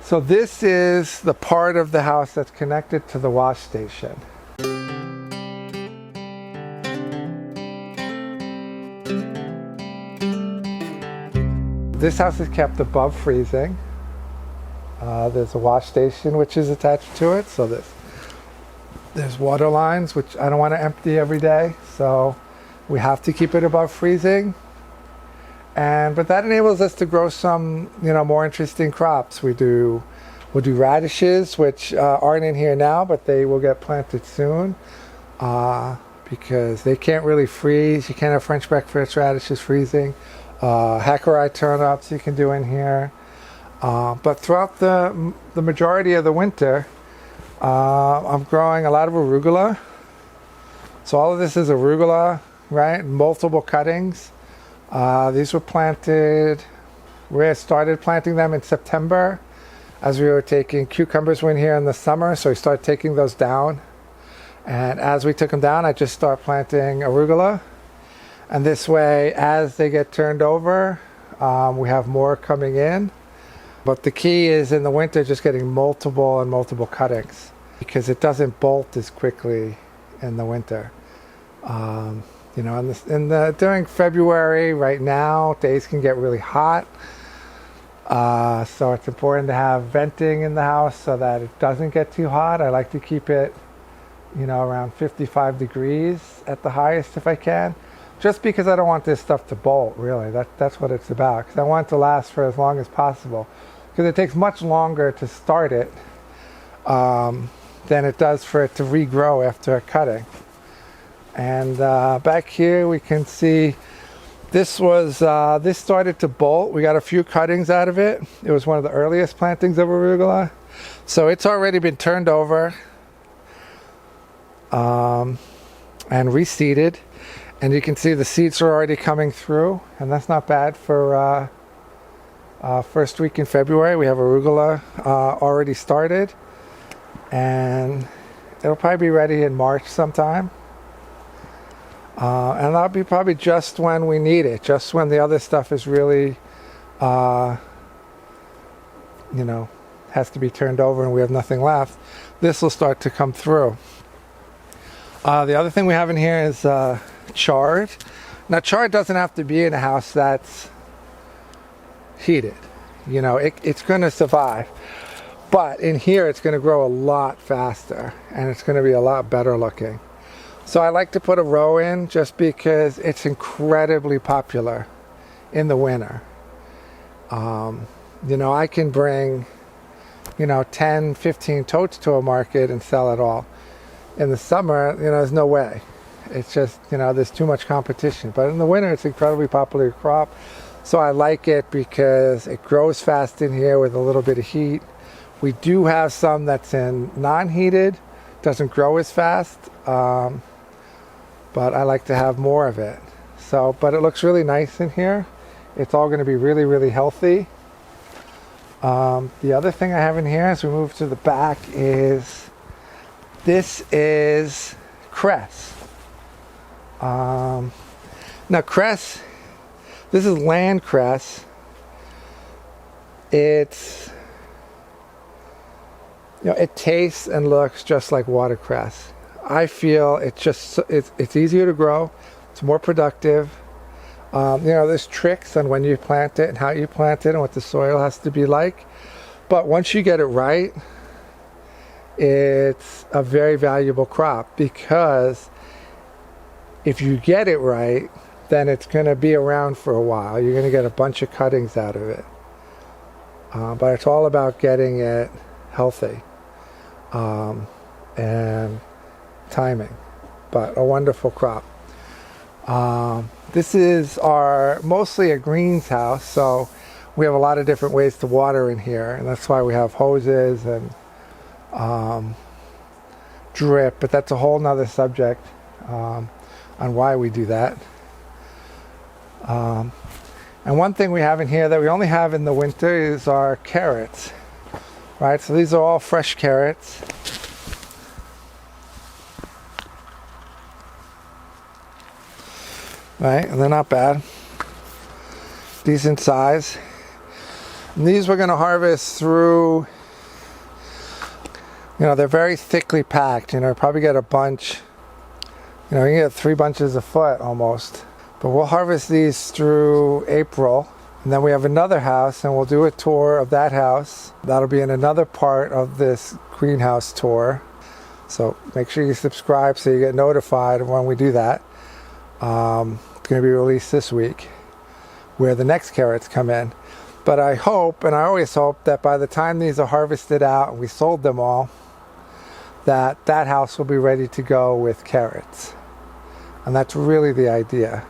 So this is the part of the house that's connected to the wash station. This house is kept above freezing. There's a wash station which is attached to it, so there's water lines which I don't want to empty every day, so we have to keep it above freezing. But that enables us to grow some, more interesting crops. We'll do radishes, which aren't in here now, but they will get planted soon because they can't really freeze. You can't have French breakfast radishes freezing. Hackeri turnips you can do in here. But throughout the majority of the winter, I'm growing a lot of arugula. So all of this is arugula, right? Multiple cuttings. These were planted, we started planting them in September as we were taking cucumbers were in here in the summer, so we started taking those down. And as we took them down, I just started planting arugula. And this way, as they get turned over, we have more coming in. But the key is in the winter just getting multiple and multiple cuttings because it doesn't bolt as quickly in the winter. During February, right now, days can get really hot. So it's important to have venting in the house so that it doesn't get too hot. I like to keep it, around 55 degrees at the highest if I can. Just because I don't want this stuff to bolt, really. That's what it's about. Because I want it to last for as long as possible. Because it takes much longer to start it than it does for it to regrow after a cutting. And back here we can see this started to bolt. We got a few cuttings out of it. It was one of the earliest plantings of arugula. So it's already been turned over and reseeded. And you can see the seeds are already coming through. And that's not bad for first week in February. We have arugula already started. And it'll probably be ready in March sometime. And that'll be probably just when we need it, just when the other stuff is really, has to be turned over and we have nothing left. This will start to come through. The other thing we have in here is chard. Now, chard doesn't have to be in a house that's heated. It's going to survive. But in here, it's going to grow a lot faster and it's going to be a lot better looking. So I like to put a row in just because it's incredibly popular in the winter. I can bring, 10, 15 totes to a market and sell it all. In the summer, there's no way. It's just, there's too much competition. But in the winter, it's an incredibly popular crop. So I like it because it grows fast in here with a little bit of heat. We do have some that's in non-heated, doesn't grow as fast. But I like to have more of it. But it looks really nice in here. It's all going to be really, really healthy. The other thing I have in here as we move to the back is, this is cress. Now cress, this is land cress. It tastes and looks just like watercress. I feel it's easier to grow, it's more productive. There's tricks on when you plant it and how you plant it and what the soil has to be like. But once you get it right, it's a very valuable crop because if you get it right, then it's going to be around for a while. You're going to get a bunch of cuttings out of it. But it's all about getting it healthy and timing, but a wonderful crop. This is mostly a greens house, so we have a lot of different ways to water in here, and that's why we have hoses and drip, but that's a whole nother subject on why we do that. And one thing we have in here that we only have in the winter is our carrots, right? So these are all fresh carrots. Right, and they're not bad. Decent size. And these we're going to harvest through, they're very thickly packed. Probably get a bunch, you can get 3 bunches a foot almost. But we'll harvest these through April. And then we have another house, and we'll do a tour of that house. That'll be in another part of this greenhouse tour. So make sure you subscribe so you get notified when we do that. It's going to be released this week, where the next carrots come in. But I hope, and I always hope, that by the time these are harvested out and we sold them all, that house will be ready to go with carrots. And that's really the idea.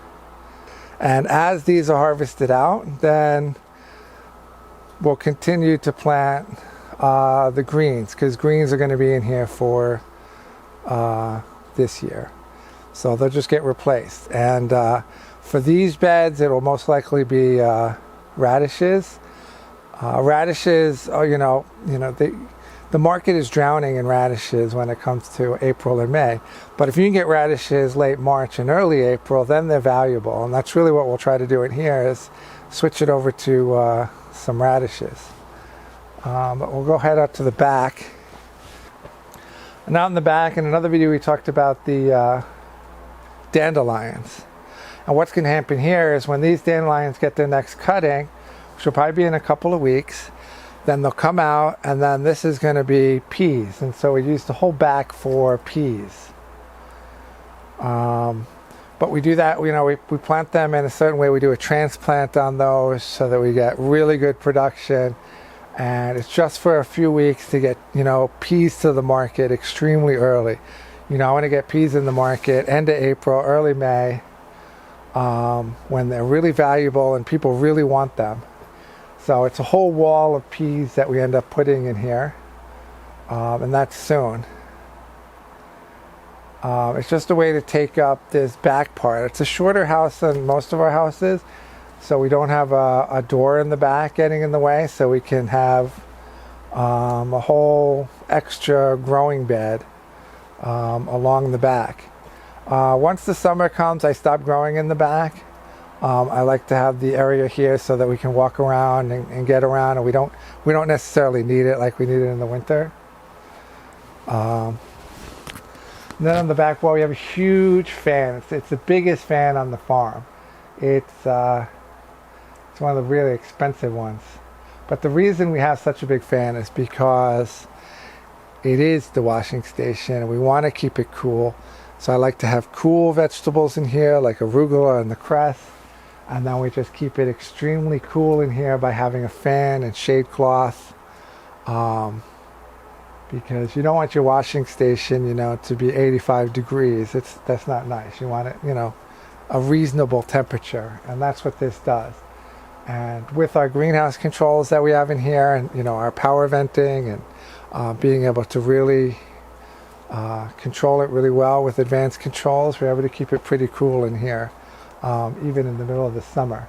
And as these are harvested out, then we'll continue to plant the greens, because greens are going to be in here for this year. So they'll just get replaced. And for these beds, it'll most likely be radishes. Radishes, the market is drowning in radishes when it comes to April and May. But if you can get radishes late March and early April, then they're valuable. And that's really what we'll try to do in here, is switch it over to some radishes. But we'll go head out to the back. And out in the back, in another video, we talked about the dandelions. And what's going to happen here is when these dandelions get their next cutting, which will probably be in a couple of weeks, then they'll come out, and then this is going to be peas. And so we use the whole back for peas. But we do that, we plant them in a certain way. We do a transplant on those so that we get really good production. And it's just for a few weeks to get, peas to the market extremely early. I want to get peas in the market end of April, early May, when they're really valuable and people really want them. So it's a whole wall of peas that we end up putting in here, and that's soon. It's just a way to take up this back part. It's a shorter house than most of our houses, so we don't have a door in the back getting in the way, so we can have a whole extra growing bed along the back. Once the summer comes, I stop growing in the back. I like to have the area here so that we can walk around and get around, and we don't necessarily need it like we need it in the winter. And then on the back wall we have a huge fan. It's the biggest fan on the farm. It's one of the really expensive ones. But the reason we have such a big fan is because it is the washing station, and we want to keep it cool. So I like to have cool vegetables in here, like arugula and the cress. And then we just keep it extremely cool in here by having a fan and shade cloth. Because you don't want your washing station, to be 85 degrees. That's not nice. You want it, a reasonable temperature. And that's what this does. And with our greenhouse controls that we have in here, and, our power venting, and being able to really control it really well with advanced controls, we're able to keep it pretty cool in here. Even in the middle of the summer.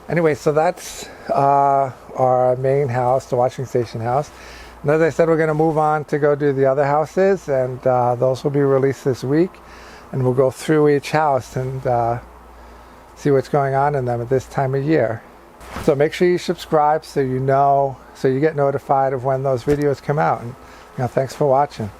Anyway, so that's our main house, the washing station house. And as I said, we're going to move on to go do the other houses, and those will be released this week. And we'll go through each house and see what's going on in them at this time of year. So make sure you subscribe so you get notified of when those videos come out. And thanks for watching.